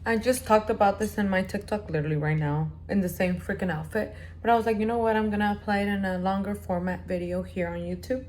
I just talked about this in my TikTok literally right now in the same freaking outfit. But I was like, you know what? I'm going to apply it in a longer format video here on YouTube.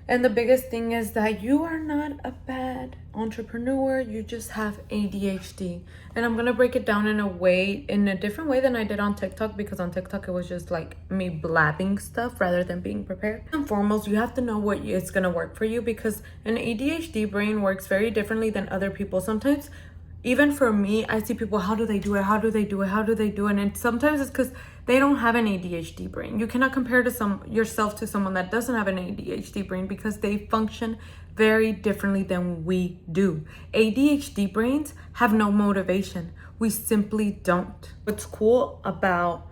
And the biggest thing is that you are not a bad entrepreneur. You just have ADHD. And I'm going to break it down in a different way than I did on TikTok, because on TikTok it was just like me blabbing stuff rather than being prepared. And foremost, you have to know what it's going to work for you, because an ADHD brain works very differently than other people. Sometimes, even for me, I see people, how do they do it? How do they do it? How do they do it? And sometimes it's because they don't have an ADHD brain. You cannot compare yourself to someone that doesn't have an ADHD brain, because they function very differently than we do. ADHD brains have no motivation. We simply don't. What's cool about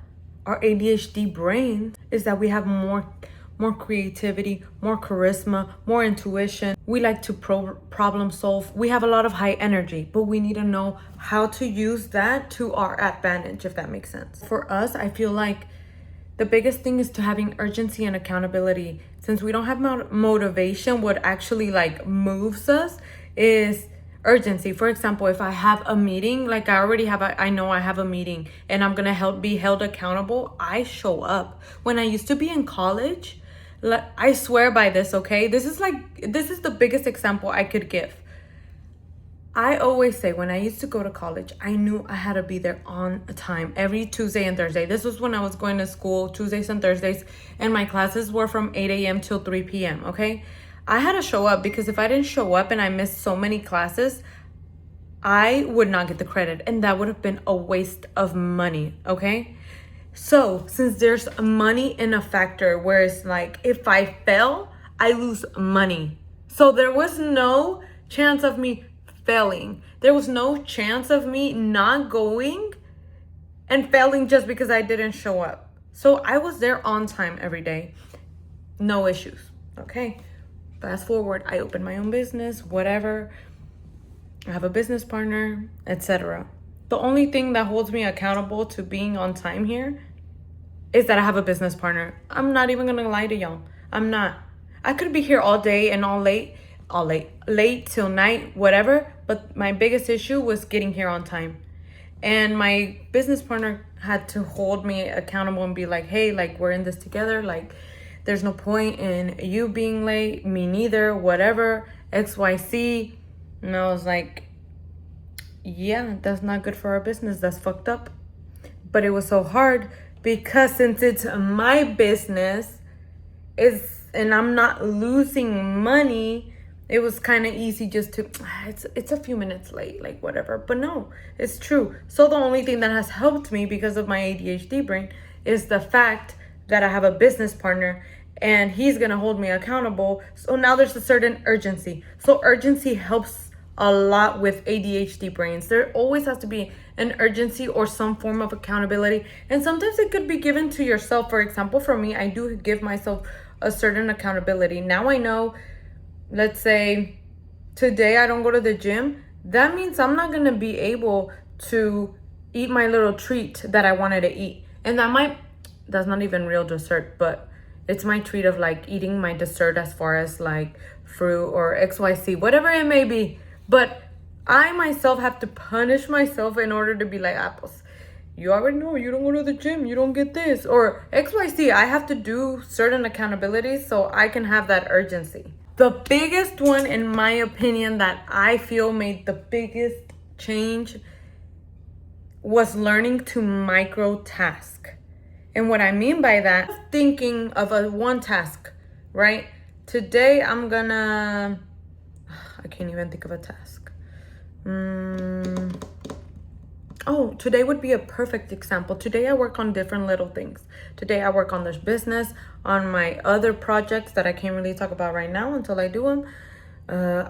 our ADHD brain is that we have more creativity, more charisma, more intuition. We like to problem solve. We have a lot of high energy, but we need to know how to use that to our advantage, if that makes sense. For us, I feel like the biggest thing is to having urgency and accountability. Since we don't have motivation, what actually like moves us is urgency. For example, if I have a meeting, like I know I have a meeting and I'm gonna be held accountable, I show up. When I used to be in college, I swear by this, okay? This is the biggest example I could give. I always say, when I used to go to college, I knew I had to be there on time every Tuesday and Thursday. This was when I was going to school Tuesdays and Thursdays, and my classes were from 8 a.m. till 3 p.m., okay? I had to show up, because if I didn't show up and I missed so many classes, I would not get the credit, and that would have been a waste of money, okay? So since there's money in a factor where it's like, if I fail, I lose money. So there was no chance of me failing. There was no chance of me not going and failing just because I didn't show up. So I was there on time every day. No issues. Okay. Fast forward, I opened my own business, whatever. I have a business partner, etc. The only thing that holds me accountable to being on time here is that I have a business partner. I'm not even gonna lie to y'all. I'm not. I could be here all day and late till night, whatever. But my biggest issue was getting here on time. And my business partner had to hold me accountable and be like, hey, like, we're in this together. Like, there's no point in you being late, me neither, whatever, XYZ. And I was like, yeah, that's not good for our business. That's fucked up. But it was so hard, because since it's my business, and I'm not losing money, it was kind of easy just to, it's a few minutes late, like whatever. But no, it's true. So the only thing that has helped me because of my ADHD brain is the fact that I have a business partner and he's going to hold me accountable. So now there's a certain urgency. So urgency helps a lot with ADHD brains. There always has to be an urgency or some form of accountability. And sometimes it could be given to yourself. For example, for me, I do give myself a certain accountability. Now I know, let's say today I don't go to the gym. That means I'm not going to be able to eat my little treat that I wanted to eat. And that's not even real dessert, but it's my treat of like eating my dessert, as far as like fruit or XYZ, whatever it may be. But I myself have to punish myself in order to be like, apples, you already know you don't go to the gym, you don't get this, or XYZ. I have to do certain accountabilities so I can have that urgency. The biggest one, in my opinion, that I feel made the biggest change was learning to micro-task. And what I mean by that, thinking of one task, right? Today I can't even think of a task. Today would be a perfect example. Today I work on different little things. Today I work on this business, on my other projects that I can't really talk about right now until I do them.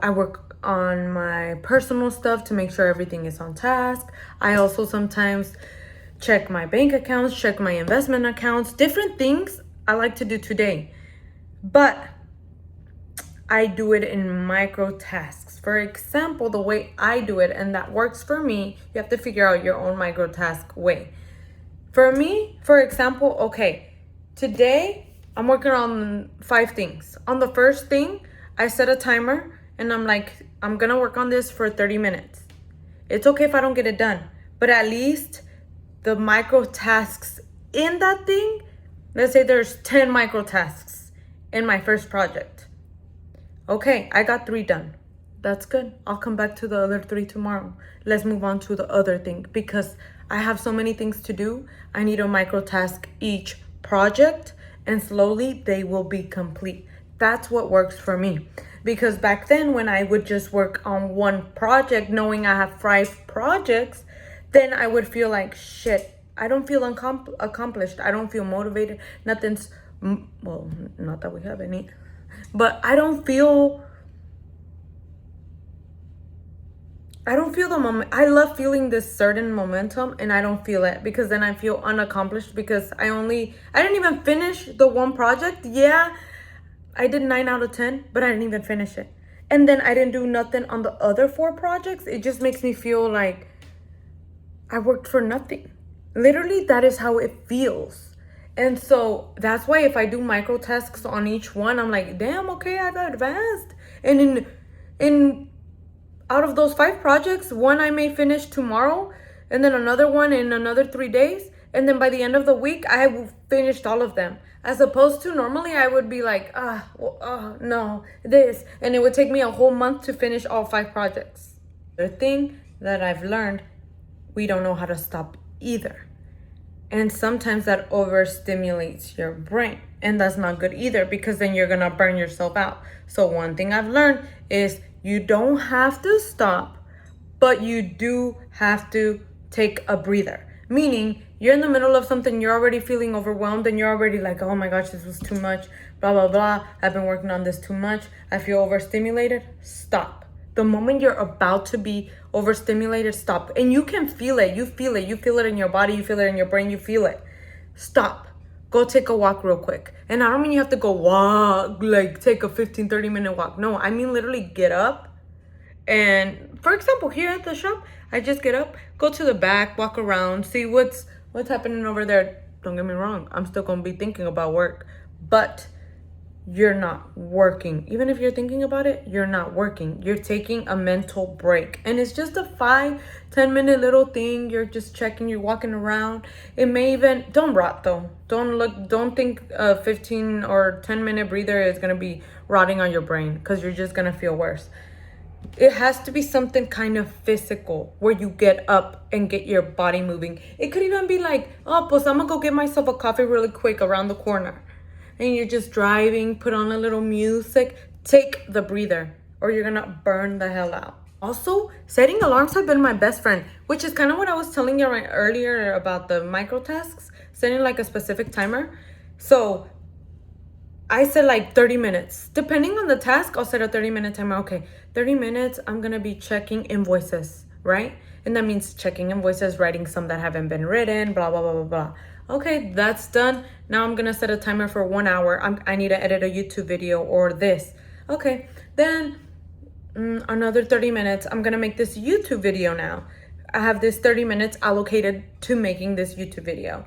I work on my personal stuff to make sure everything is on task. I also sometimes check my bank accounts, check my investment accounts, different things I like to do today. But I do it in micro tasks. For example, the way I do it, and that works for me, you have to figure out your own micro task way. For me, for example, okay, today I'm working on 5 things. On the first thing, I set a timer and I'm like, I'm gonna work on this for 30 minutes. It's okay if I don't get it done, but at least the micro tasks in that thing, let's say there's 10 micro tasks in my first project. Okay, I got 3 done. That's good. I'll come back to the other 3 tomorrow. Let's move on to the other thing because I have so many things to do. I need to micro task each project and slowly they will be complete. That's what works for me. Because back then when I would just work on one project, knowing I have 5 projects, then I would feel like shit. I don't feel accomplished. I don't feel motivated. Nothing's, well, not that we have any, but I don't feel the moment. I love feeling this certain momentum and I don't feel it because then I feel unaccomplished because I didn't even finish the one project. Yeah, I did 9 out of 10, but I didn't even finish it. And then I didn't do nothing on the other 4 projects. It just makes me feel like I worked for nothing. Literally, that is how it feels. And so that's why if I do micro tasks on each one, I'm like, damn, okay, I've advanced. And in out of those 5 projects, one I may finish tomorrow, and then another one in another 3 days. And then by the end of the week, I have finished all of them. As opposed to normally I would be like, no, this. And it would take me a whole month to finish all 5 projects. The thing that I've learned, we don't know how to stop either. And sometimes that overstimulates your brain. And that's not good either because then you're going to burn yourself out. So one thing I've learned is you don't have to stop, but you do have to take a breather. Meaning you're in the middle of something, you're already feeling overwhelmed and you're already like, oh my gosh, this was too much, blah, blah, blah. I've been working on this too much. I feel overstimulated. Stop. The moment you're about to be overstimulated, stop. And you can feel it. You feel it. You feel it in your body. You feel it in your brain. You feel it. Stop. Go take a walk real quick. And I don't mean you have to go walk, like take a 15, 30-minute walk. No, I mean literally get up. And for example, here at the shop, I just get up, go to the back, walk around, see what's happening over there. Don't get me wrong. I'm still going to be thinking about work. But you're not working. Even if you're thinking about it, you're not working. You're taking a mental break. And it's just a 5-10 minute little thing. You're just checking, you're walking around. It may even, don't rot though. Don't think a 15 or 10-minute breather is going to be rotting on your brain because you're just going to feel worse. It has to be something kind of physical where you get up and get your body moving. It could even be like, oh, pues I'm going to go get myself a coffee really quick around the corner. And you're just driving, put on a little music, take the breather or you're gonna burn the hell out. Also, setting alarms have been my best friend, which is kind of what I was telling you earlier about the micro tasks, setting like a specific timer. So I set like 30 minutes. Depending on the task, I'll set a 30-minute timer. Okay, 30 minutes, I'm gonna be checking invoices, right? And that means checking invoices, writing some that haven't been written, blah, blah, blah, blah, blah. Okay, that's done. Now I'm gonna set a timer for 1 hour. I need to edit a YouTube video or this. Okay, then another 30 minutes. I'm gonna make this YouTube video now. I have this 30 minutes allocated to making this YouTube video.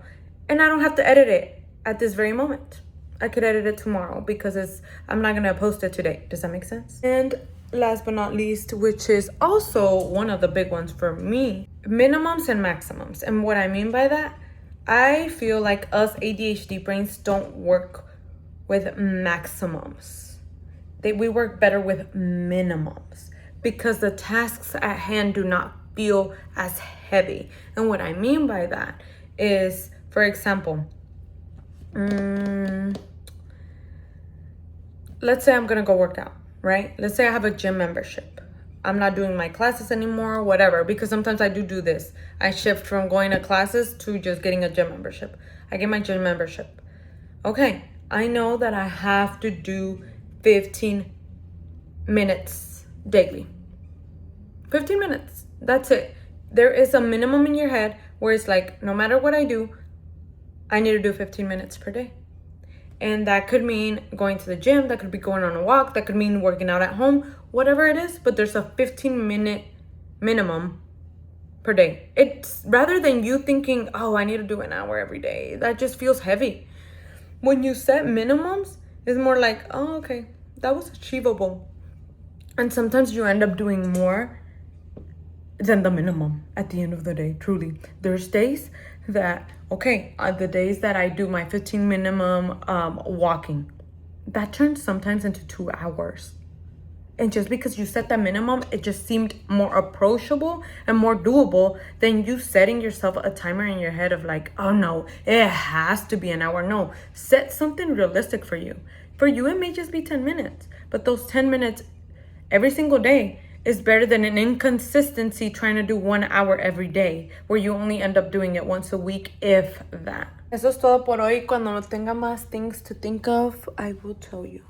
And I don't have to edit it at this very moment. I could edit it tomorrow because I'm not gonna post it today. Does that make sense? And last but not least, which is also one of the big ones for me, minimums and maximums. And what I mean by that, I feel like us ADHD brains don't work with maximums. We work better with minimums because the tasks at hand do not feel as heavy. And what I mean by that is, for example, let's say I'm gonna go work out, right? Let's say I have a gym membership. I'm not doing my classes anymore, whatever, because sometimes I do this. I shift from going to classes to just getting a gym membership. I get my gym membership. Okay, I know that I have to do 15 minutes daily. 15 minutes, that's it. There is a minimum in your head where it's like, no matter what I do, I need to do 15 minutes per day. And that could mean going to the gym, that could be going on a walk, that could mean working out at home, whatever it is, but there's a 15-minute minimum per day. It's rather than you thinking, oh, I need to do an hour every day. That just feels heavy. When you set minimums, it's more like, oh, okay, that was achievable. And sometimes you end up doing more than the minimum at the end of the day, truly. There's days that, okay, the days that I do my 15 minimum walking, that turns sometimes into 2 hours. And just because you set that minimum, it just seemed more approachable and more doable than you setting yourself a timer in your head of like, oh no, it has to be an hour. No, set something realistic for you. For you, it may just be 10 minutes, but those 10 minutes every single day is better than an inconsistency trying to do 1 hour every day, where you only end up doing it once a week, if that. Eso es todo por hoy. Cuando tenga más things to think of, I will tell you.